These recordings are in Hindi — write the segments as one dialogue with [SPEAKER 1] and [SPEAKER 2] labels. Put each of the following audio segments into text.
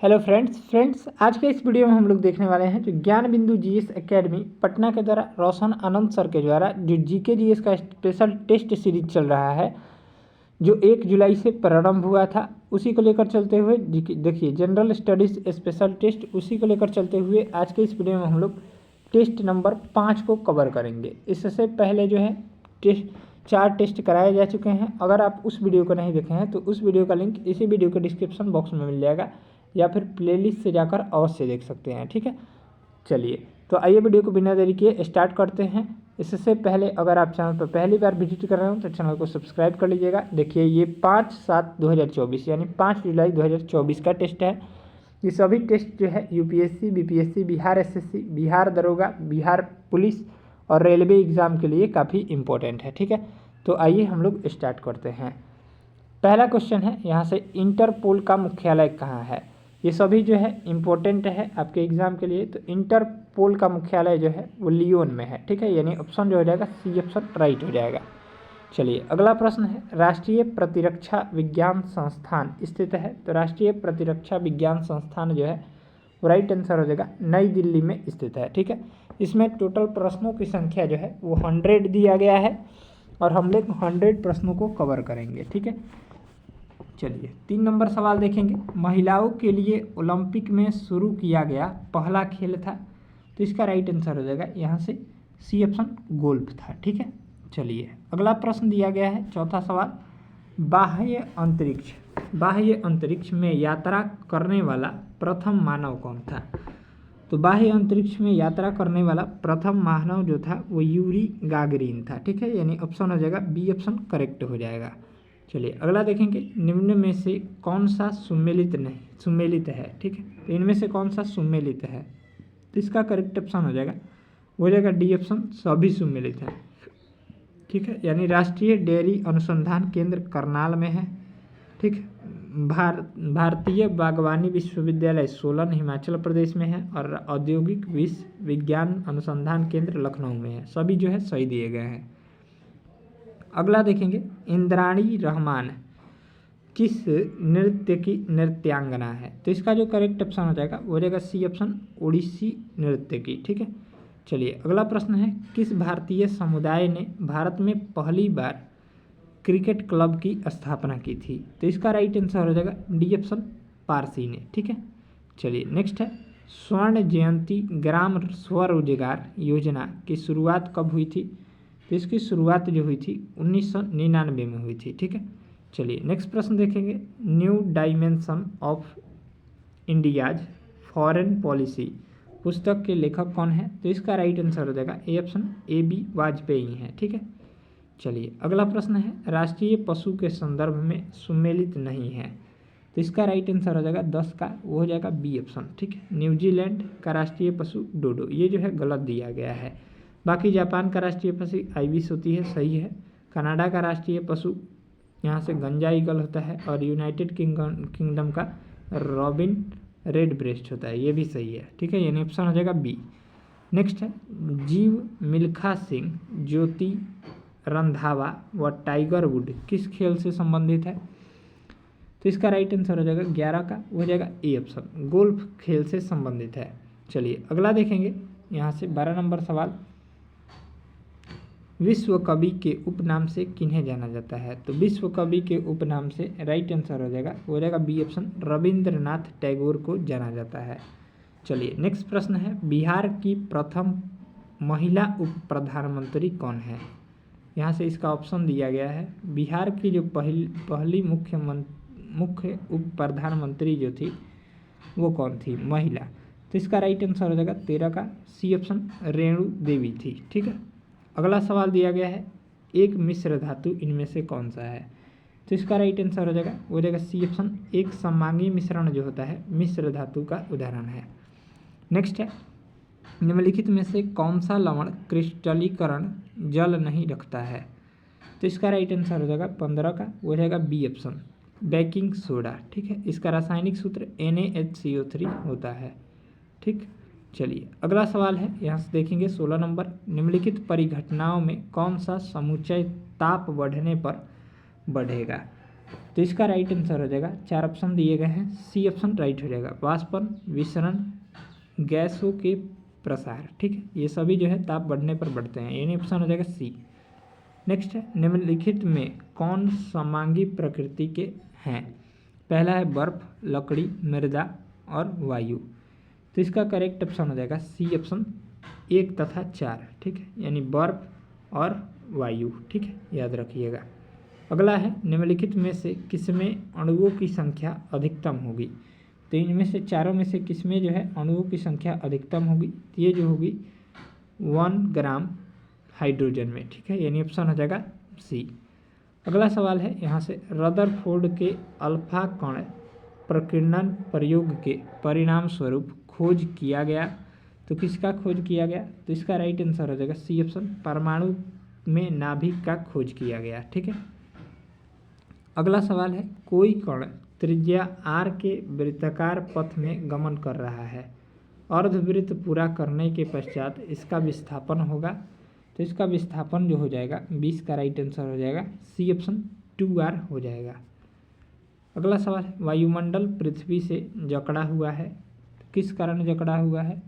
[SPEAKER 1] हेलो फ्रेंड्स आज के इस वीडियो में हम लोग देखने वाले हैं जो ज्ञान बिंदु जीएस एकेडमी पटना के द्वारा रोशन आनंद सर के द्वारा जो जीके जीएस का स्पेशल टेस्ट सीरीज चल रहा है, जो 1 जुलाई से प्रारंभ हुआ था, उसी को लेकर चलते हुए देखिए जनरल स्टडीज़ स्पेशल टेस्ट, उसी को लेकर चलते हुए आज के इस वीडियो में हम लोग टेस्ट नंबर 5 को कवर करेंगे। इससे पहले जो है 4 टेस्ट कराए जा चुके हैं। अगर आप उस वीडियो को नहीं देखे हैं तो उस वीडियो का लिंक इसी वीडियो के डिस्क्रिप्शन बॉक्स में मिल जाएगा, या फिर प्लेलिस्ट से जाकर अवश्य देख सकते हैं। ठीक है, चलिए तो आइए वीडियो को बिना देरी किए स्टार्ट करते हैं। इससे पहले अगर आप चैनल पर पहली बार विजिट कर रहे हो तो चैनल को सब्सक्राइब कर लीजिएगा। देखिए ये 5/7/2024 यानी 5 जुलाई 2024 का टेस्ट है। ये सभी टेस्ट जो है UPSC, BPSC, Bihar SSC, Bihar दरोगा, बिहार पुलिस और रेलवे एग्ज़ाम के लिए काफ़ी इम्पोर्टेंट है। ठीक है, तो आइए हम लोग स्टार्ट करते हैं। पहला क्वेश्चन है यहाँ से, इंटरपोल का मुख्यालय कहाँ है? ये सभी जो है इम्पोर्टेंट है आपके एग्ज़ाम के लिए। तो इंटरपोल का मुख्यालय जो है वो लियोन में है। ठीक है, यानी ऑप्शन जो हो जाएगा सी ऑप्शन राइट हो जाएगा। चलिए अगला प्रश्न है, राष्ट्रीय प्रतिरक्षा विज्ञान संस्थान स्थित है? तो राष्ट्रीय प्रतिरक्षा विज्ञान संस्थान जो है वो राइट आंसर हो जाएगा नई दिल्ली में स्थित है। ठीक है, इसमें टोटल प्रश्नों की संख्या जो है वो 100 दिया गया है और हम लोग 100 प्रश्नों को कवर करेंगे। ठीक है, चलिए 3 नंबर सवाल देखेंगे। महिलाओं के लिए ओलंपिक में शुरू किया गया पहला खेल था? तो इसका राइट आंसर हो जाएगा यहाँ से सी ऑप्शन गोल्फ था। ठीक है, चलिए अगला प्रश्न दिया गया है, चौथा सवाल, बाह्य अंतरिक्ष में यात्रा करने वाला प्रथम मानव कौन था? तो बाह्य अंतरिक्ष में यात्रा करने वाला प्रथम मानव जो था वो यूरी गागरिन था। ठीक है, यानी ऑप्शन हो जाएगा बी ऑप्शन करेक्ट हो जाएगा। चलिए अगला देखेंगे, निम्न में से कौन सा सुमेलित है? ठीक है, तो इनमें से कौन सा सुमेलित है? तो इसका करेक्ट ऑप्शन हो जाएगा डी ऑप्शन सभी सुमेलित है। ठीक है, यानी राष्ट्रीय डेयरी अनुसंधान केंद्र करनाल में है। ठीक है, भारतीय बागवानी विश्वविद्यालय सोलन हिमाचल प्रदेश में है और औद्योगिक विज्ञान अनुसंधान केंद्र लखनऊ में है। सभी जो है सही दिए गए हैं। अगला देखेंगे, इंद्राणी रहमान किस नृत्य की नृत्यांगना है? तो इसका जो करेक्ट ऑप्शन हो जाएगा वो हो जाएगा सी ऑप्शन ओडिसी नृत्य की। ठीक है, चलिए अगला प्रश्न है, किस भारतीय समुदाय ने भारत में पहली बार क्रिकेट क्लब की स्थापना की थी? तो इसका राइट आंसर हो जाएगा डी ऑप्शन पारसी ने। ठीक है, चलिए नेक्स्ट है, स्वर्ण जयंती ग्राम स्वरोजगार योजना की शुरुआत कब हुई थी? तो इसकी शुरुआत जो हुई थी 1999 में हुई थी। ठीक है, चलिए नेक्स्ट प्रश्न देखेंगे, new dimension of India's foreign policy पुस्तक के लेखक कौन है? तो इसका राइट आंसर हो जाएगा A option A B Vajpayee है। ठीक है, चलिए अगला प्रश्न है, राष्ट्रीय पशु के संदर्भ में सुमेलित नहीं है? तो इसका राइट आंसर हो जाएगा 10 का, वो हो जाएगा बी ऑप्शन। ठीक है, न्यूजीलैंड का राष्ट्रीय पशु डोडो, ये जो है गलत दिया गया है। बाकी जापान का राष्ट्रीय पशु आइबिस होती है, सही है। कनाडा का राष्ट्रीय पशु यहाँ से गंजा ईगल होता है और यूनाइटेड किंगडम का रॉबिन रेड ब्रेस्ट होता है, ये भी सही है। ठीक है, यानी ऑप्शन हो जाएगा बी। नेक्स्ट है, जीव मिल्खा सिंह, ज्योति रंधावा व टाइगर वुड किस खेल से संबंधित है? तो इसका राइट आंसर हो जाएगा 11 का, वो हो जाएगा ए ऑप्शन गोल्फ खेल से संबंधित है। चलिए अगला देखेंगे, यहाँ से 12 नंबर सवाल, विश्व कवि के उपनाम से किन्हें जाना जाता है? तो विश्व कवि के उपनाम से राइट आंसर हो जाएगा वो हो जाएगा बी ऑप्शन रविंद्रनाथ टैगोर को जाना जाता है। चलिए नेक्स्ट प्रश्न है, बिहार की प्रथम महिला उप प्रधानमंत्री कौन है? यहाँ से इसका ऑप्शन दिया गया है, बिहार की जो पहली मुख्य उप प्रधानमंत्री जो थी वो कौन थी? महिला। तो इसका राइट आंसर हो जाएगा 13 का, सी ऑप्शन रेणु देवी थी। ठीक है, अगला सवाल दिया गया है, एक मिश्र धातु इनमें से कौन सा है? तो इसका राइट आंसर हो जाएगा वो हो जाएगा सी ऑप्शन एक समांगी मिश्रण जो होता है मिश्र धातु का उदाहरण है। नेक्स्ट है, निम्नलिखित में से कौन सा लवण क्रिस्टलीकरण जल नहीं रखता है? तो इसका राइट आंसर हो जाएगा 15 का, वो हो जाएगा बी ऑप्शन बेकिंग सोडा। ठीक है, इसका रासायनिक सूत्र NaHCO3 होता है। ठीक, चलिए अगला सवाल है, यहाँ से देखेंगे 16 नंबर, निम्नलिखित परिघटनाओं में कौन सा समुच्चय ताप बढ़ने पर बढ़ेगा? तो इसका राइट आंसर हो जाएगा, 4 ऑप्शन दिए गए हैं, सी ऑप्शन राइट हो जाएगा। वाष्पन, विसरण, गैसों के प्रसार, ठीक है, ये सभी जो है ताप बढ़ने पर बढ़ते हैं, यानी ऑप्शन हो जाएगा सी। नेक्स्ट है, निम्नलिखित में कौन समांगी प्रकृति के हैं? पहला है बर्फ, लकड़ी, मृदा और वायु। तो इसका करेक्ट ऑप्शन हो जाएगा सी ऑप्शन 1 तथा 4, ठीक है, यानी बर्फ और वायु, ठीक है, याद रखिएगा। अगला है, निम्नलिखित में से किसमें अणुओं की संख्या अधिकतम होगी? तो इनमें से चारों में से किसमें जो है अणुओं की संख्या अधिकतम होगी? तो ये जो होगी 1 ग्राम हाइड्रोजन में, ठीक है, यानी ऑप्शन हो जाएगा सी। अगला सवाल है यहाँ से, रदरफोर्ड के अल्फा कण प्रकीर्णन प्रयोग के परिणाम स्वरूप खोज किया गया। तो किसका खोज किया गया? तो इसका राइट आंसर हो जाएगा सी ऑप्शन, परमाणु में नाभिक का खोज किया गया, ठीक है। अगला सवाल है, कोई कण त्रिज्या r के वृत्ताकार पथ में गमन कर रहा है, अर्धवृत्त पूरा करने के पश्चात इसका विस्थापन होगा। तो इसका विस्थापन जो हो जाएगा 20 का राइट आंसर हो जाएगा सी ऑप्शन 2r हो जाएगा। अगला सवाल है, वायुमंडल पृथ्वी से जकड़ा हुआ है, किस कारण जकड़ा हुआ है?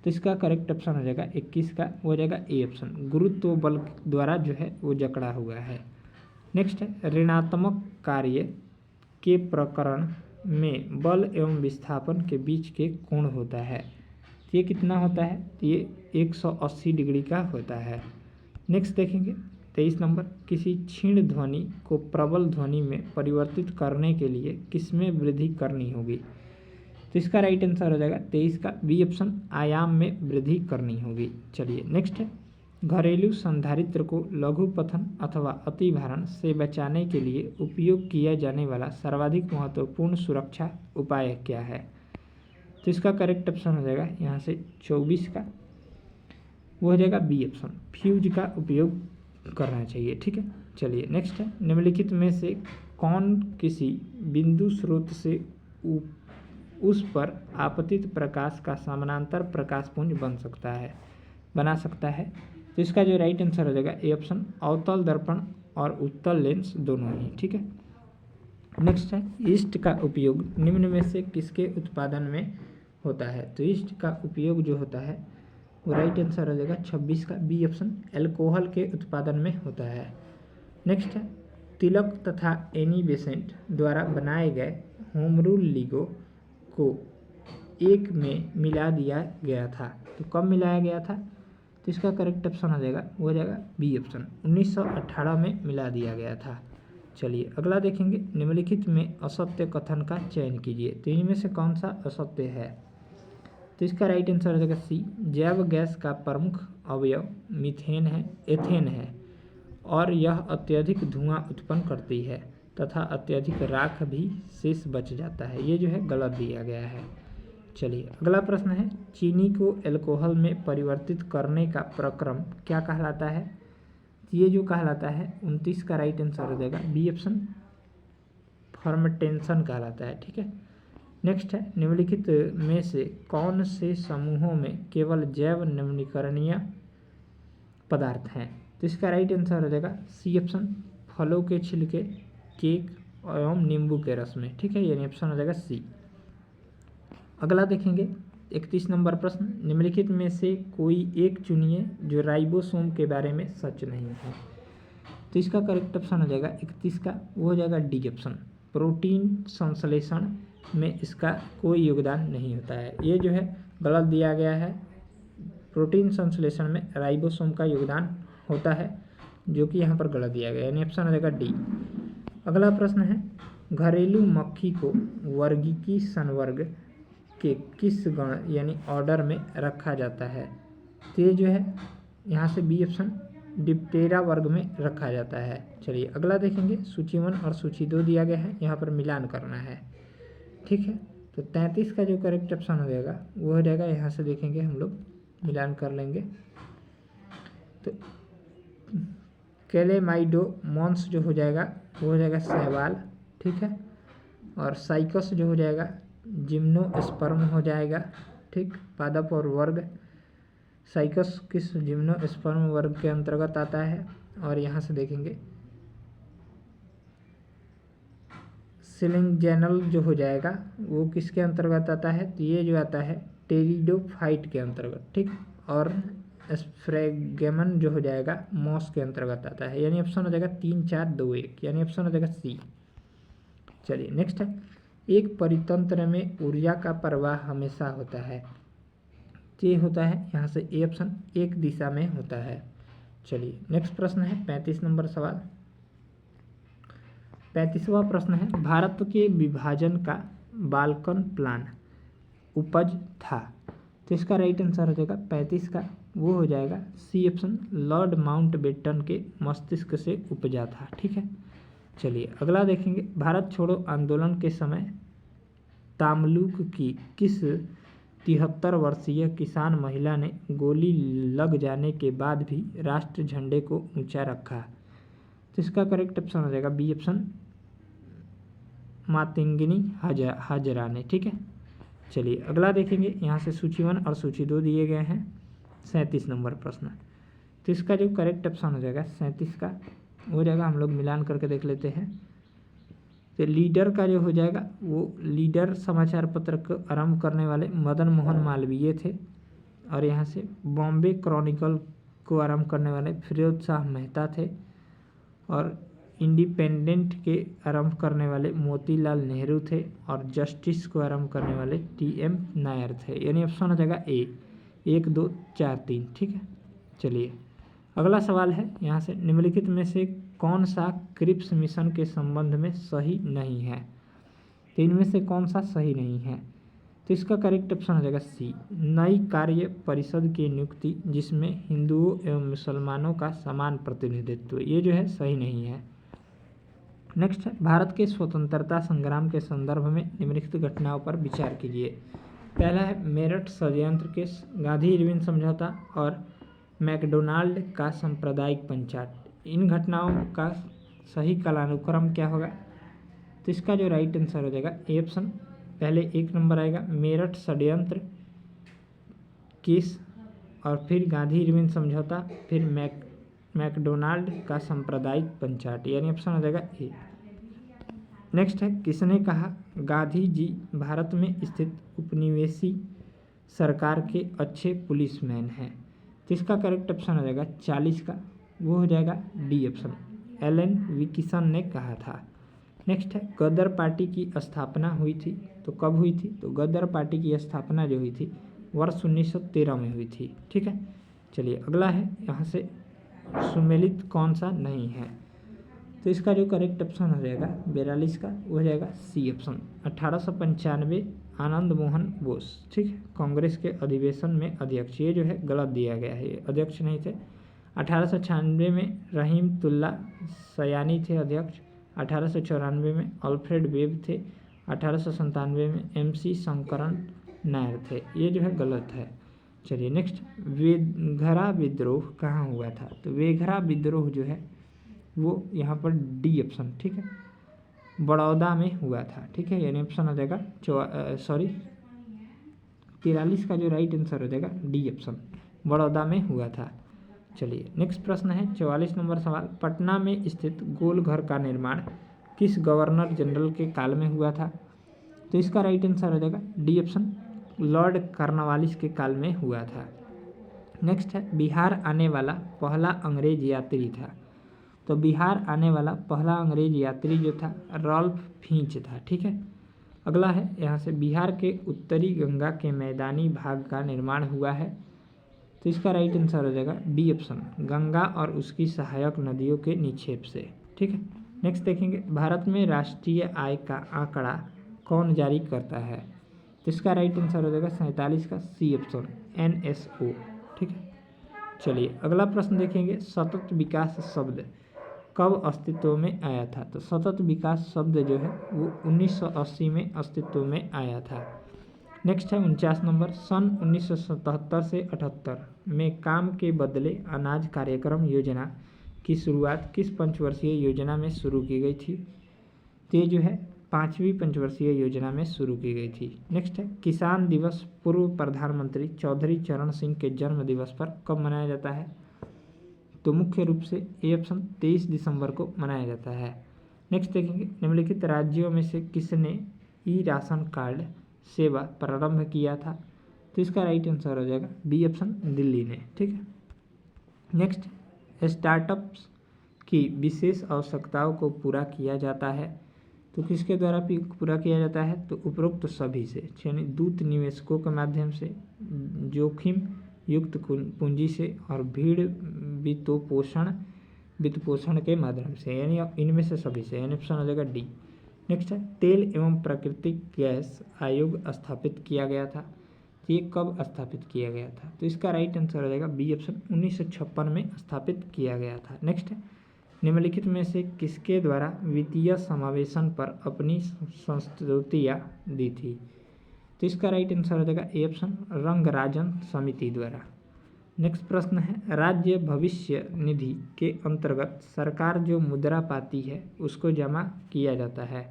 [SPEAKER 1] तो इसका करेक्ट ऑप्शन हो जाएगा 21 का, वो हो जाएगा ए ऑप्शन, गुरुत्व बल द्वारा जो है वो जकड़ा हुआ है। नेक्स्ट है, ऋणात्मक कार्य के प्रकरण में बल एवं विस्थापन के बीच के कोण होता है, ये कितना होता है? तो ये 180 डिग्री का होता है। नेक्स्ट देखेंगे 23 नंबर, किसी क्षीण ध्वनि को प्रबल ध्वनि में परिवर्तित करने के लिए किसमें वृद्धि करनी होगी? तो इसका राइट आंसर हो जाएगा 23 का बी ऑप्शन, आयाम में वृद्धि करनी होगी। चलिए नेक्स्ट है, घरेलू संधारित्र को लघु पतन अथवा अतिभारण से बचाने के लिए उपयोग किया जाने वाला सर्वाधिक महत्वपूर्ण सुरक्षा उपाय क्या है? तो इसका करेक्ट ऑप्शन हो जाएगा यहाँ से 24 का, वो हो जाएगा बी ऑप्शन, फ्यूज का उपयोग करना चाहिए, ठीक है। चलिए नेक्स्ट है, निम्नलिखित में से कौन किसी बिंदु स्रोत से उस पर आपतित प्रकाश का समानांतर प्रकाशपुंज बना सकता है? तो इसका जो राइट आंसर हो जाएगा ए ऑप्शन, अवतल दर्पण और उत्तल लेंस दोनों ही, ठीक है। नेक्स्ट है, ईस्ट का उपयोग निम्न में से किसके उत्पादन में होता है? तो ईस्ट का उपयोग जो होता है वो राइट आंसर हो जाएगा 26 का बी ऑप्शन, अल्कोहल के उत्पादन में होता है। नेक्स्ट है, तिलक तथा एनी बेसेंट द्वारा बनाए गए होम रूल लिगो को एक में मिला दिया गया था, तो कब मिलाया गया था? तो इसका करेक्ट ऑप्शन हो जाएगा, वो हो जाएगा बी ऑप्शन, 1918 में मिला दिया गया था। चलिए अगला देखेंगे, निम्नलिखित में असत्य कथन का चयन कीजिए। तो इनमें से कौन सा असत्य है? तो इसका राइट आंसर हो जाएगा सी, जैव गैस का प्रमुख अवयव एथेन है और यह अत्यधिक धुआं उत्पन्न करती है तथा अत्यधिक राख भी शेष बच जाता है, ये जो है गलत दिया गया है। चलिए अगला प्रश्न है, चीनी को अल्कोहल में परिवर्तित करने का प्रक्रम क्या कहलाता है? ये जो कहलाता है 29 का राइट आंसर हो जाएगा बी ऑप्शन, फर्मेंटेशन कहलाता है, ठीक है। नेक्स्ट है, निम्नलिखित में से कौन से समूहों में केवल जैव नवीकरणीय पदार्थ हैं? तो इसका राइट आंसर हो जाएगा सी ऑप्शन, फलों के छिलके, केक एवं नींबू के रस में, ठीक है, यानी ऑप्शन हो जाएगा सी। अगला देखेंगे 31 नंबर प्रश्न, निम्नलिखित में से कोई एक चुनिए जो राइबोसोम के बारे में सच नहीं है। तो इसका करेक्ट ऑप्शन हो जाएगा 31 का, वो हो जाएगा डी ऑप्शन, प्रोटीन संश्लेषण में इसका कोई योगदान नहीं होता है, ये जो है गलत दिया गया है। प्रोटीन संश्लेषण में राइबोसोम का योगदान होता है, जो कि यहाँ पर गलत दिया गया है, यानी ऑप्शन हो जाएगा डी। अगला प्रश्न है, घरेलू मक्खी को वर्गीकी संवर्ग के किस गण यानी ऑर्डर में रखा जाता है? तो ये जो है यहाँ से बी ऑप्शन, डिप्टेरा वर्ग में रखा जाता है। चलिए अगला देखेंगे, सूची 1 और सूची 2 दिया गया है, यहाँ पर मिलान करना है, ठीक है। तो 33 का जो करेक्ट ऑप्शन हो जाएगा वो हो जाएगा, यहाँ से देखेंगे हम लोग मिलान कर लेंगे, तो कैलेमाइडोमोन्स जो हो जाएगा वो हो जाएगा शैवाल, ठीक है, और साइकस जो हो जाएगा जिम्नोस्पर्म हो जाएगा, ठीक, पादप और वर्ग, साइकस किस जिम्नोस्पर्म वर्ग के अंतर्गत आता है। और यहाँ से देखेंगे सिलिंगजेनल जो हो जाएगा वो किसके अंतर्गत आता है, तो ये जो आता है टेरिडोफाइट के अंतर्गत, ठीक। और स्फ्रेगेमन जो हो जाएगा मॉस के अंतर्गत आता है, यानी ऑप्शन हो जाएगा 3 4 2 1, यानी ऑप्शन हो जाएगा सी। चलिए नेक्स्ट है, एक परितंत्र में ऊर्जा का प्रवाह हमेशा होता है, ये होता है यहाँ से ए ऑप्शन, एक दिशा में होता है। चलिए नेक्स्ट प्रश्न है 35 नंबर सवाल। 35वां प्रश्न है, भारत के विभाजन का बाल्कन प्लान उपज था, तो इसका राइट आंसर हो जाएगा 35 का, वो हो जाएगा सी ऑप्शन, लॉर्ड माउंटबेटन के मस्तिष्क से उपजा था, ठीक है। चलिए अगला देखेंगे, भारत छोड़ो आंदोलन के समय तामलुक की किस 73 वर्षीय किसान महिला ने गोली लग जाने के बाद भी राष्ट्र झंडे को ऊंचा रखा, तो इसका करेक्ट ऑप्शन हो जाएगा बी ऑप्शन, मातंगिनी हाजरा ने, ठीक है। चलिए अगला देखेंगे, यहाँ से सूची 1 और सूची 2 दिए गए हैं। 37 नंबर प्रश्न, तो इसका जो करेक्ट ऑप्शन हो जाएगा 37 का, हो जाएगा, हम लोग मिलान करके देख लेते हैं। तो लीडर का जो हो जाएगा वो लीडर समाचार पत्र को आरंभ करने वाले मदन मोहन मालवीय थे, और यहाँ से बॉम्बे क्रॉनिकल को आरंभ करने वाले फिरोज शाह मेहता थे, और इंडिपेंडेंट के आरंभ करने वाले मोतीलाल नेहरू थे, और जस्टिस को आरंभ करने वाले टीएम नायर थे, यानी ऑप्शन हो जाएगा ए, 1 2 4 3, ठीक है। चलिए अगला सवाल है, यहाँ से निम्नलिखित में से कौन सा क्रिप्स मिशन के संबंध में सही नहीं है, तो इनमें से कौन सा सही नहीं है, तो इसका करेक्ट ऑप्शन हो जाएगा सी, नई कार्य परिषद की नियुक्ति जिसमें हिंदुओं एवं मुसलमानों का समान प्रतिनिधित्व, ये जो है सही नहीं है। नेक्स्ट है, भारत के स्वतंत्रता संग्राम के संदर्भ में निम्नलिखित घटनाओं पर विचार कीजिए। पहला है मेरठ षड्यंत्र केस, गांधी इरविन समझौता और मैकडोनाल्ड का सांप्रदायिक पंचायत, इन घटनाओं का सही कालानुक्रम क्या होगा, तो इसका जो राइट आंसर हो जाएगा ए ऑप्शन, पहले 1 नंबर आएगा मेरठ षड्यंत्र केस, और फिर गांधी इरविन समझौता, फिर मैकडोनाल्ड का सांप्रदायिक पंचायत, यानी ऑप्शन हो जाएगा ए। नेक्स्ट है, किसने कहा गांधी जी भारत में स्थित उपनिवेशी सरकार के अच्छे पुलिसमैन हैं, तो इसका करेक्ट ऑप्शन हो जाएगा 40 का, वो हो जाएगा डी ऑप्शन, एलन विल्किसन ने कहा था। नेक्स्ट है, गदर पार्टी की स्थापना हुई थी, तो कब हुई थी, तो गदर पार्टी की स्थापना जो हुई थी वर्ष 1913 में हुई थी, ठीक है। चलिए अगला है, यहाँ से सुमेलित कौन सा नहीं है, तो इसका जो करेक्ट ऑप्शन हो जाएगा 42 का, वो हो जाएगा सी ऑप्शन, 1895 आनंद मोहन बोस, ठीक है, कांग्रेस के अधिवेशन में अध्यक्ष, ये जो है गलत दिया गया है, ये अध्यक्ष नहीं थे। 1896 में रहीमतुल्ला सयानी थे अध्यक्ष, 1894 में अल्फ्रेड वेब थे, 1897 में MC शंकरन नायर थे, ये जो है गलत है। चलिए नेक्स्ट, वेघरा विद्रोह कहाँ हुआ था, तो वेघरा विद्रोह जो है वो यहाँ पर डी ऑप्शन, ठीक है, बड़ौदा में हुआ था, ठीक है, यानी ऑप्शन हो जाएगा 43 का जो राइट आंसर हो जाएगा डी ऑप्शन, बड़ौदा में हुआ था। चलिए नेक्स्ट प्रश्न है 44 नंबर सवाल, पटना में स्थित गोल घर का निर्माण किस गवर्नर जनरल के काल में हुआ था, तो इसका राइट आंसर हो जाएगा डी ऑप्शन, लॉर्ड कार्नवालिस के काल में हुआ था। नेक्स्ट है, बिहार आने वाला पहला अंग्रेज यात्री था, तो बिहार आने वाला पहला अंग्रेज यात्री जो था रॉल्फ फिंच था, ठीक है। अगला है, यहाँ से बिहार के उत्तरी गंगा के मैदानी भाग का निर्माण हुआ है, तो इसका राइट आंसर हो जाएगा बी ऑप्शन, गंगा और उसकी सहायक नदियों के निक्षेप से, ठीक है। नेक्स्ट देखेंगे, भारत में राष्ट्रीय आय का आंकड़ा कौन जारी करता है, तो इसका राइट आंसर हो जाएगा 47 का, सी ऑप्शन, NSO, ठीक है। चलिए अगला प्रश्न देखेंगे, सतत विकास शब्द कब अस्तित्व में आया था, तो सतत विकास शब्द जो है वो 1980 में अस्तित्व में आया था। नेक्स्ट है 49 नंबर, सन 1977 से 78 में काम के बदले अनाज कार्यक्रम योजना की शुरुआत किस पंचवर्षीय योजना में शुरू की गई थी, तो ये जो है 5वीं पंचवर्षीय योजना में शुरू की गई थी। नेक्स्ट है, किसान दिवस पूर्व प्रधानमंत्री चौधरी चरण सिंह के जन्म दिवस पर कब मनाया जाता है, तो मुख्य रूप से ए ऑप्शन 23 दिसंबर को मनाया जाता है। नेक्स्ट देखेंगे, निम्नलिखित राज्यों में से किसने ई राशन कार्ड सेवा प्रारंभ किया था? तो इसका राइट आंसर हो जाएगा बी ऑप्शन, दिल्ली ने। ठीक है। नेक्स्ट, स्टार्टअप्स की विशेष आवश्यकताओं को पूरा किया जाता है तो किसके द्वारा पूरा किया जाता है? तो उपरोक्त सभी से, यानी दूत निवेशकों के माध्यम से, जोखिम युक्त पूंजी से और भीड़ वित्तपोषण के माध्यम से, यानी इनमें से सभी से, यानी ऑप्शन हो जाएगा डी। नेक्स्ट है, तेल एवं प्राकृतिक गैस आयोग स्थापित किया गया था, ये कब स्थापित किया गया था? तो इसका राइट आंसर हो जाएगा बी ऑप्शन, 1956 में स्थापित किया गया था। नेक्स्ट है, निम्नलिखित में से किसके द्वारा वित्तीय समावेशन पर अपनी संस्तुतियाँ दी थी? तो इसका राइट आंसर हो जाएगा ए ऑप्शन, रंगराजन समिति द्वारा। नेक्स्ट प्रश्न है, राज्य भविष्य निधि के अंतर्गत सरकार जो मुद्रा पाती है उसको जमा किया जाता है,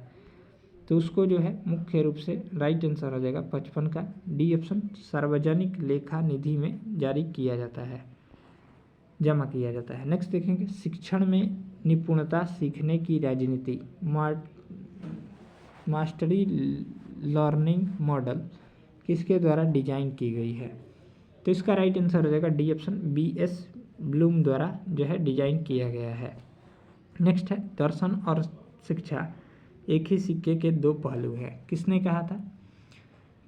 [SPEAKER 1] तो उसको जो है मुख्य रूप से राइट आंसर हो जाएगा 55 का डी ऑप्शन, सार्वजनिक लेखा निधि में जारी किया जाता है, जमा किया जाता है। नेक्स्ट देखेंगे, शिक्षण में निपुणता सीखने की राजनीति मास्टरी लर्निंग मॉडल किसके द्वारा डिजाइन की गई है? तो इसका राइट आंसर हो जाएगा डी ऑप्शन, BS ब्लूम द्वारा जो है डिजाइन किया गया है। नेक्स्ट है, दर्शन और शिक्षा एक ही सिक्के के दो पहलू हैं, किसने कहा था?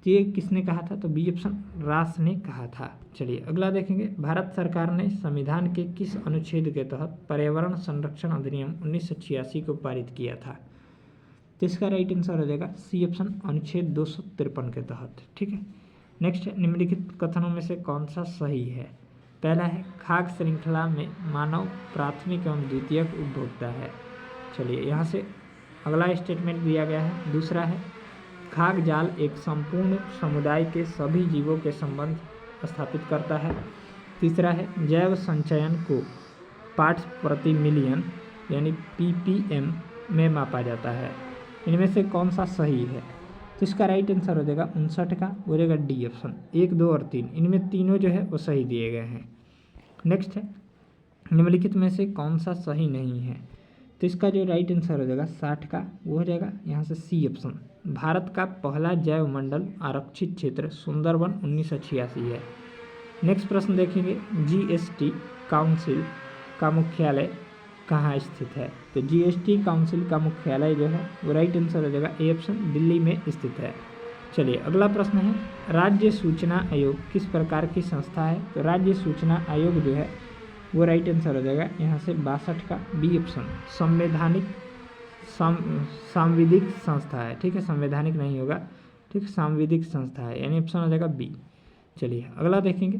[SPEAKER 1] ये किसने कहा था? तो बी ऑप्शन, रास ने कहा था। चलिए अगला देखेंगे, भारत सरकार ने संविधान के किस अनुच्छेद के तहत पर्यावरण संरक्षण अधिनियम 1986 को पारित किया था? तो इसका राइट आंसर हो जाएगा सी ऑप्शन, अनुच्छेद 253 के तहत। ठीक है। नेक्स्ट है, निम्नलिखित कथनों में से कौन सा सही है? पहला है, खाद्य श्रृंखला में मानव प्राथमिक एवं द्वितीयक उपभोक्ता है। चलिए यहाँ से अगला स्टेटमेंट दिया गया है। दूसरा है, खाद्य जाल एक संपूर्ण समुदाय के सभी जीवों के संबंध स्थापित करता है। तीसरा है, जैव संचयन को पार्ट्स प्रति मिलियन यानी ppm में मापा जाता है। इनमें से कौन सा सही है? तो इसका राइट आंसर हो जाएगा 59 का, हो जाएगा डी ऑप्शन, 1, 2 और 3, इनमें तीनों जो है वो सही दिए गए हैं। नेक्स्ट है, निम्नलिखित में से कौन सा सही नहीं है? तो इसका जो राइट आंसर हो जाएगा 60 का, वो हो जाएगा यहाँ से सी ऑप्शन, भारत का पहला जैव मंडल आरक्षित क्षेत्र सुंदरवन 1986 है। नेक्स्ट प्रश्न देखेंगे, GST काउंसिल का मुख्यालय कहाँ स्थित है? तो GST काउंसिल का मुख्यालय जो है वो राइट आंसर हो जाएगा ए ऑप्शन, दिल्ली में स्थित है। चलिए अगला प्रश्न है, राज्य सूचना आयोग किस प्रकार की संस्था है? तो राज्य सूचना आयोग जो है वो राइट आंसर हो जाएगा यहाँ से 62 का बी ऑप्शन, सांविधिक संस्था है। ठीक है, संवैधानिक नहीं होगा, ठीक, सांविधिक संस्था है, यानी ऑप्शन हो जाएगा बी। चलिए अगला देखेंगे,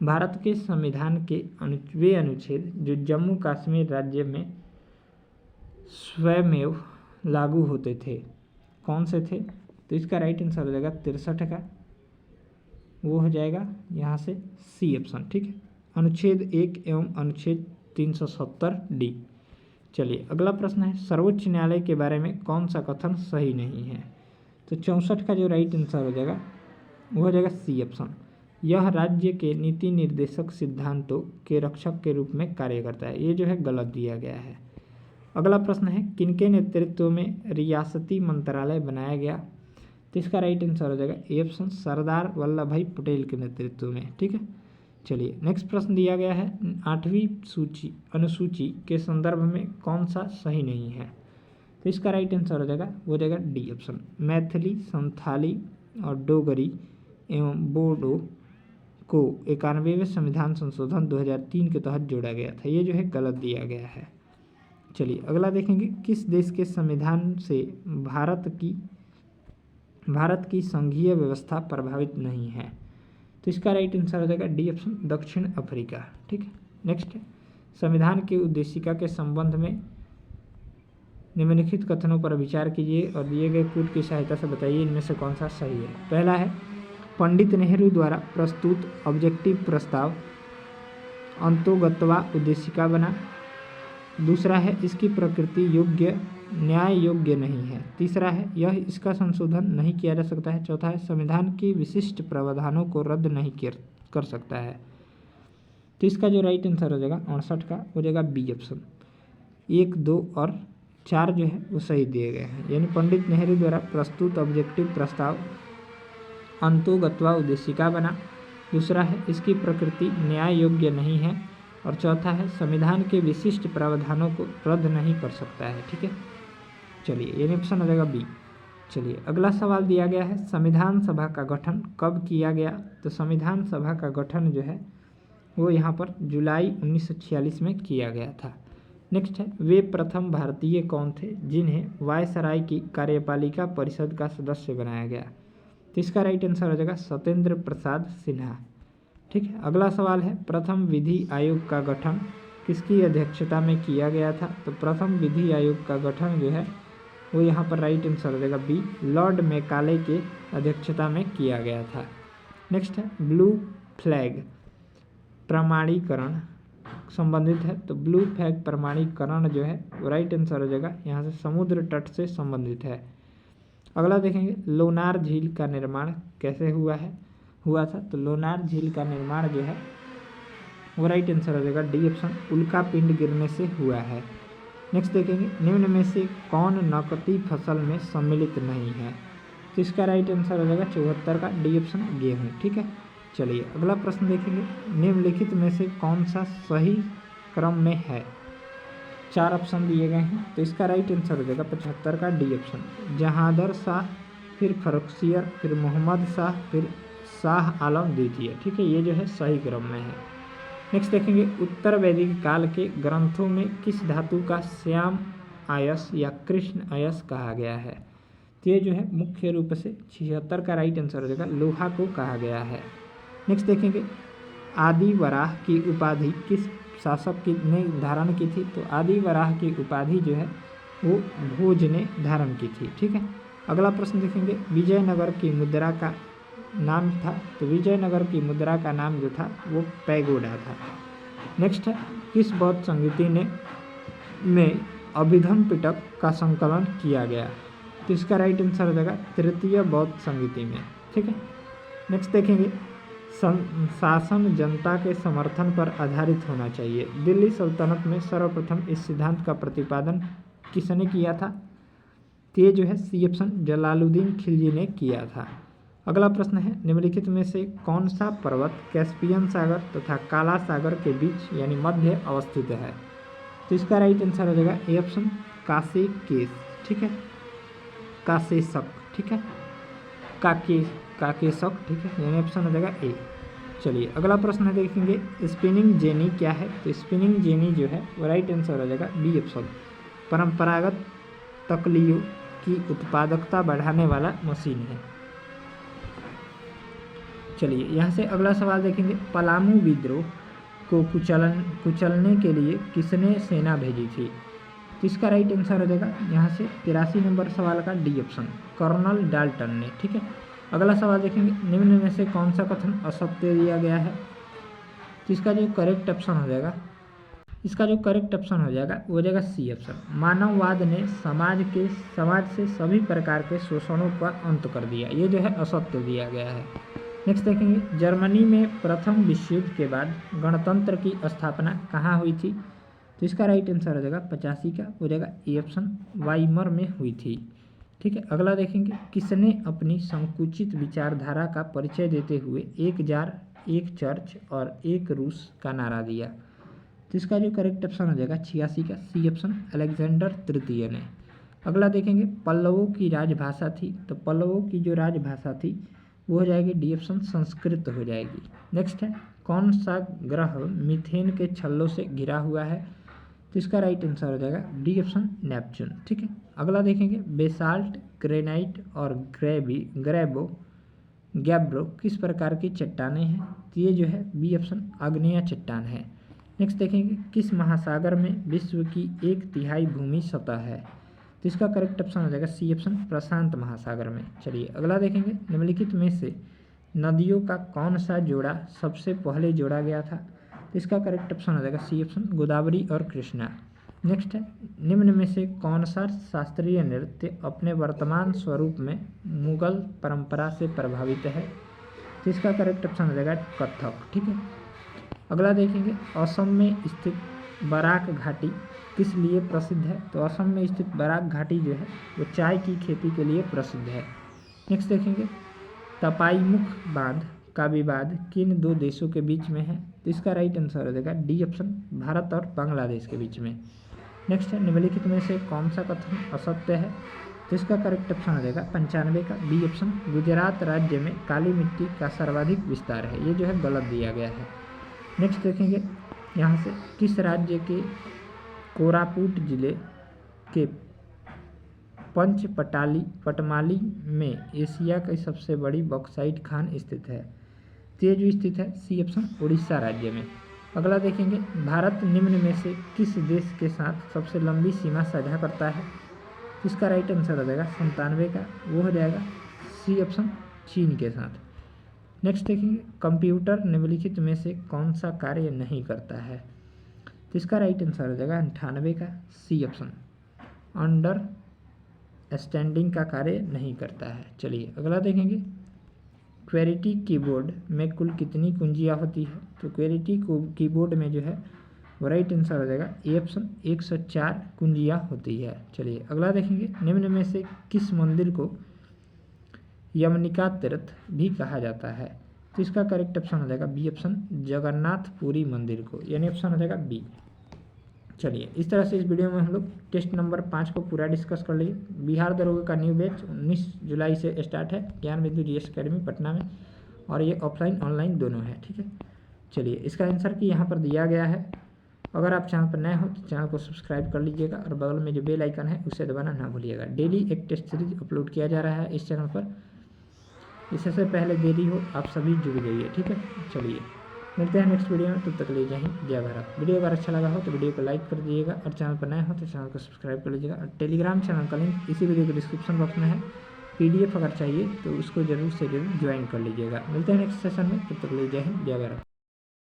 [SPEAKER 1] भारत के संविधान के वे अनुच्छेद जो जम्मू कश्मीर राज्य में स्वयमेव लागू होते थे कौन से थे? तो इसका राइट आंसर हो जाएगा 63 का, वो हो जाएगा यहाँ से सी ऑप्शन। ठीक है, अनुच्छेद 1 एवं अनुच्छेद 370 डी। चलिए अगला प्रश्न है, सर्वोच्च न्यायालय के बारे में कौन सा कथन सही नहीं है? तो 64 का जो राइट आंसर हो जाएगा वो हो जाएगा सी ऑप्शन, यह राज्य के नीति निर्देशक सिद्धांतों के रक्षक के रूप में कार्य करता है, ये जो है गलत दिया गया है। अगला प्रश्न है, किनके नेतृत्व में रियासती मंत्रालय बनाया गया? तो इसका राइट आंसर हो जाएगा ए ऑप्शन, सरदार वल्लभ भाई पटेल के नेतृत्व में। ठीक है। चलिए नेक्स्ट प्रश्न दिया गया है, 8वीं अनुसूची के संदर्भ में कौन सा सही नहीं है? तो इसका राइट आंसर हो जाएगा वो जाएगा डी ऑप्शन, मैथिली, संथाली और डोगरी एवं बोडो को 91वें संविधान संशोधन 2003 के तहत जोड़ा गया था, ये जो है गलत दिया गया है। चलिए अगला देखेंगे, किस देश के संविधान से भारत की संघीय व्यवस्था प्रभावित नहीं है? तो इसका राइट आंसर हो जाएगा डी ऑप्शन, दक्षिण अफ्रीका। ठीक है। नेक्स्ट है, संविधान की उद्देशिका के संबंध में निम्नलिखित कथनों पर विचार कीजिए और दिए गए कूट की सहायता से बताइए इनमें से कौन सा सही है। पहला है, पंडित नेहरू द्वारा प्रस्तुत ऑब्जेक्टिव प्रस्ताव अंतोगत्वा उद्देशिका बना। दूसरा है, इसकी प्रकृति न्याय योग्य नहीं है। तीसरा है, यह इसका संशोधन नहीं किया जा सकता है। चौथा है, संविधान की विशिष्ट प्रावधानों को रद्द नहीं कर सकता है। तो इसका जो राइट आंसर हो जाएगा 68 का, हो जाएगा बी ऑप्शन, 1, 2 और 4 जो है वो सही दिए गए हैं। यानी पंडित नेहरू द्वारा प्रस्तुत ऑब्जेक्टिव प्रस्ताव अंतोगत्वा उद्देशिका बना। दूसरा है इसकी प्रकृति न्याय योग्य नहीं है। और चौथा है संविधान के विशिष्ट प्रावधानों को रद्द नहीं कर सकता है। ठीक है, चलिए ये ऑप्शन हो जाएगा बी। चलिए अगला सवाल दिया गया है संविधान सभा का गठन कब किया गया। तो संविधान सभा का गठन जो है वो यहाँ पर जुलाई 1946 में किया गया था। नेक्स्ट है वे प्रथम भारतीय कौन थे जिन्हें वायसराय की कार्यपालिका परिषद का सदस्य बनाया गया। तो इसका राइट आंसर हो जाएगा सत्येंद्र प्रसाद सिन्हा। ठीक है, अगला सवाल है प्रथम विधि आयोग का गठन किसकी अध्यक्षता में किया गया था। तो प्रथम विधि आयोग का गठन जो है वो यहाँ पर राइट आंसर हो जाएगा बी, लॉर्ड मैकाले के अध्यक्षता में किया गया था। नेक्स्ट है ब्लू फ्लैग प्रमाणीकरण संबंधित है। तो ब्लू फ्लैग प्रमाणीकरण जो है वो राइट आंसर हो जाएगा यहाँ से समुद्र तट से संबंधित है। अगला देखेंगे लोनार झील का निर्माण कैसे हुआ था। तो लोनार झील का निर्माण जो है वो राइट आंसर हो जाएगा डी ऑप्शन, उल्का पिंड गिरने से हुआ है। नेक्स्ट देखेंगे निम्न में से कौन नकदी फसल में सम्मिलित नहीं है। तो इसका राइट आंसर हो जाएगा 74 का डी ऑप्शन गेहूँ। ठीक है, चलिए अगला प्रश्न देखेंगे निम्नलिखित में से कौन सा सही क्रम में है। 4 ऑप्शन दिए गए हैं। तो इसका राइट आंसर हो जाएगा 75 का डी ऑप्शन, जहांदर शाह, फिर फरुखसियर, फिर मोहम्मद शाह, फिर शाह आलम द्वितीय। ठीक है, ये जो है सही क्रम में है। नेक्स्ट देखेंगे उत्तर वैदिक काल के ग्रंथों में किस धातु का श्याम आयस या कृष्ण आयस कहा गया है। तो ये जो है मुख्य रूप से 76 का राइट आंसर हो जाएगा, लोहा को कहा गया है। नेक्स्ट देखेंगे आदि वराह की उपाधि किस शासक ने धारण की थी। तो आदि वराह की उपाधि जो है वो भोज ने धारण की थी। ठीक है, अगला प्रश्न देखेंगे विजयनगर की मुद्रा का नाम था। तो विजयनगर की मुद्रा का नाम जो था वो पैगोडा था। नेक्स्ट है किस बौद्ध संगीति में अभिधम पिटक का संकलन किया गया। तो इसका राइट आंसर हो जाएगा तृतीय बौद्ध संगीति में। ठीक है, नेक्स्ट देखेंगे शासन जनता के समर्थन पर आधारित होना चाहिए। दिल्ली सल्तनत में सर्वप्रथम इस सिद्धांत का प्रतिपादन किसने किया था। तो ये जो है सी ऑप्शन जलालुद्दीन खिलजी ने किया था। अगला प्रश्न है निम्नलिखित में से कौन सा पर्वत कैस्पियन सागर तथा काला सागर के बीच यानी मध्य अवस्थित है। तो इसका राइट आंसर हो जाएगा ए ऑप्शन कासेकेस। ठीक है, कासेसक। ठीक है, काकेशक। ठीक है, यानी ऑप्शन हो जाएगा ए। चलिए अगला प्रश्न है देखेंगे स्पिनिंग जेनी क्या है। तो स्पिनिंग जेनी जो है वो राइट आंसर हो जाएगा बी ऑप्शन, परंपरागत तकलियों की उत्पादकता बढ़ाने वाला मशीन है। चलिए यहाँ से अगला सवाल देखेंगे पलामू विद्रोह को कुचलने के लिए किसने सेना भेजी थी। तो इसका राइट आंसर हो जाएगा यहाँ से 83 नंबर सवाल का डी ऑप्शन, कर्नल डाल्टन ने। ठीक है, अगला सवाल देखेंगे निम्न में से कौन सा कथन असत्य दिया गया है। तो इसका जो करेक्ट ऑप्शन हो जाएगा वो हो जाएगा सी ऑप्शन, मानववाद ने समाज से सभी प्रकार के शोषणों का अंत कर दिया। ये जो है असत्य दिया गया है। नेक्स्ट देखेंगे जर्मनी में प्रथम विश्व युद्ध के बाद गणतंत्र की स्थापना कहाँ हुई थी। तो इसका राइट आंसर हो जाएगा 85 का हो जाएगा ए ऑप्शन, वाइमर में हुई थी। ठीक है, अगला देखेंगे किसने अपनी संकुचित विचारधारा का परिचय देते हुए एक जार, एक चर्च और एक रूस का नारा दिया। तो इसका जो करेक्ट ऑप्शन हो जाएगा 86 का सी ऑप्शन, अलेक्जेंडर तृतीय ने। अगला देखेंगे पल्लवों की राजभाषा थी। तो पल्लवों की जो राजभाषा थी वो हो जाएगी डी ऑप्शन, संस्कृत हो जाएगी। नेक्स्ट है कौन सा ग्रह मीथेन के छल्लों से घिरा हुआ है। तो इसका राइट आंसर हो जाएगा डी ऑप्शन, नेपच्यून। ठीक है, अगला देखेंगे बेसाल्ट, ग्रेनाइट और गैब्रो किस प्रकार की चट्टानें हैं। तो ये जो है बी ऑप्शन, आग्नेय चट्टान है। नेक्स्ट देखेंगे किस महासागर में विश्व की 1/3 भूमि सतह है। तो इसका करेक्ट ऑप्शन हो जाएगा सी ऑप्शन, प्रशांत महासागर में। चलिए अगला देखेंगे निम्नलिखित में से नदियों का कौन सा जोड़ा सबसे पहले जोड़ा गया था। तो इसका करेक्ट ऑप्शन हो जाएगा सी ऑप्शन, गोदावरी और कृष्णा। नेक्स्ट है निम्न में से कौन सा शास्त्रीय नृत्य अपने वर्तमान स्वरूप में मुगल परंपरा से प्रभावित है। तो इसका करेक्ट ऑप्शन हो जाएगा कथक। ठीक है, अगला देखेंगे असम में स्थित बराक घाटी किस लिए प्रसिद्ध है? तो असम में स्थित बराक घाटी जो है वो चाय की खेती के लिए प्रसिद्ध है। नेक्स्ट देखेंगे, तपाईमुख बांध का विवाद किन दो देशों के बीच में है? तो इसका राइट आंसर हो जाएगा डी ऑप्शन, भारत और बांग्लादेश के बीच में। नेक्स्ट है, निम्नलिखित में से कौन सा कथन असत्य है? तो इसका करेक्ट ऑप्शन हो जाएगा 95 का बी ऑप्शन, गुजरात राज्य में काली मिट्टी का सर्वाधिक विस्तार है। ये जो है गलत दिया गया है। नेक्स्ट देखेंगे यहाँ से, किस राज्य के कोरापुट जिले के पटमाली में एशिया की सबसे बड़ी बॉक्साइट खान स्थित है? तो ये जो स्थित है सी ऑप्शन, उड़ीसा राज्य में। अगला देखेंगे, भारत निम्न में से किस देश के साथ सबसे लंबी सीमा साझा करता है? इसका राइट आंसर हो जाएगा 97 का, वो हो जाएगा सी ऑप्शन, चीन के साथ। नेक्स्ट देखेंगे, कंप्यूटर निम्नलिखित में से कौन सा कार्य नहीं करता है? तो इसका राइट आंसर हो जाएगा 98 का सी ऑप्शन, अंडरस्टैंडिंग का कार्य नहीं करता है। चलिए अगला देखेंगे, क्वेरिटी कीबोर्ड में कुल कितनी कुंजियाँ होती है? तो क्वेरिटी कीबोर्ड में जो है वो राइट आंसर हो जाएगा ए ऑप्शन, 104 कुंजियाँ होती है। चलिए अगला देखेंगे, निम्न में से किस मंदिर को यमनिका तीर्थ भी कहा जाता है? तो इसका करेक्ट ऑप्शन हो जाएगा बी ऑप्शन, जगन्नाथपुरी मंदिर को, यानी ऑप्शन हो जाएगा बी। चलिए इस तरह से इस वीडियो में हम लोग टेस्ट नंबर 5 को पूरा डिस्कस कर लिए। बिहार दरोगा का न्यू बैच 19 जुलाई से स्टार्ट है ज्ञान बिंदु जीएस अकेडमी पटना में, और ये ऑफलाइन ऑनलाइन दोनों है, ठीक है। चलिए इसका आंसर की यहाँ पर दिया गया है। अगर आप चैनल पर नए हो तो चैनल को सब्सक्राइब कर लीजिएगा और बगल में जो बेल आइकन है उसे दबाना ना भूलिएगा। डेली एक टेस्ट सीरीज अपलोड किया जा रहा है इस चैनल पर, इससे पहले देरी हो आप सभी जुड़ जाइए, ठीक है। चलिए मिलते हैं नेक्स्ट वीडियो में, तब तक ले जय हिंद जय भारत। वीडियो अगर अच्छा लगा हो तो वीडियो को लाइक कर दीजिएगा और चैनल पर नए हो तो चैनल को सब्सक्राइब कर लीजिएगा। और टेलीग्राम चैनल का लिंक इसी वीडियो के डिस्क्रिप्शन बॉक्स में है। PDF अगर चाहिए तो उसको जरूर से जरूर ज्वाइन कर लीजिएगा। मिलते हैं नेक्स्ट सेशन में, तब तक ले जय हिंद जय भारत।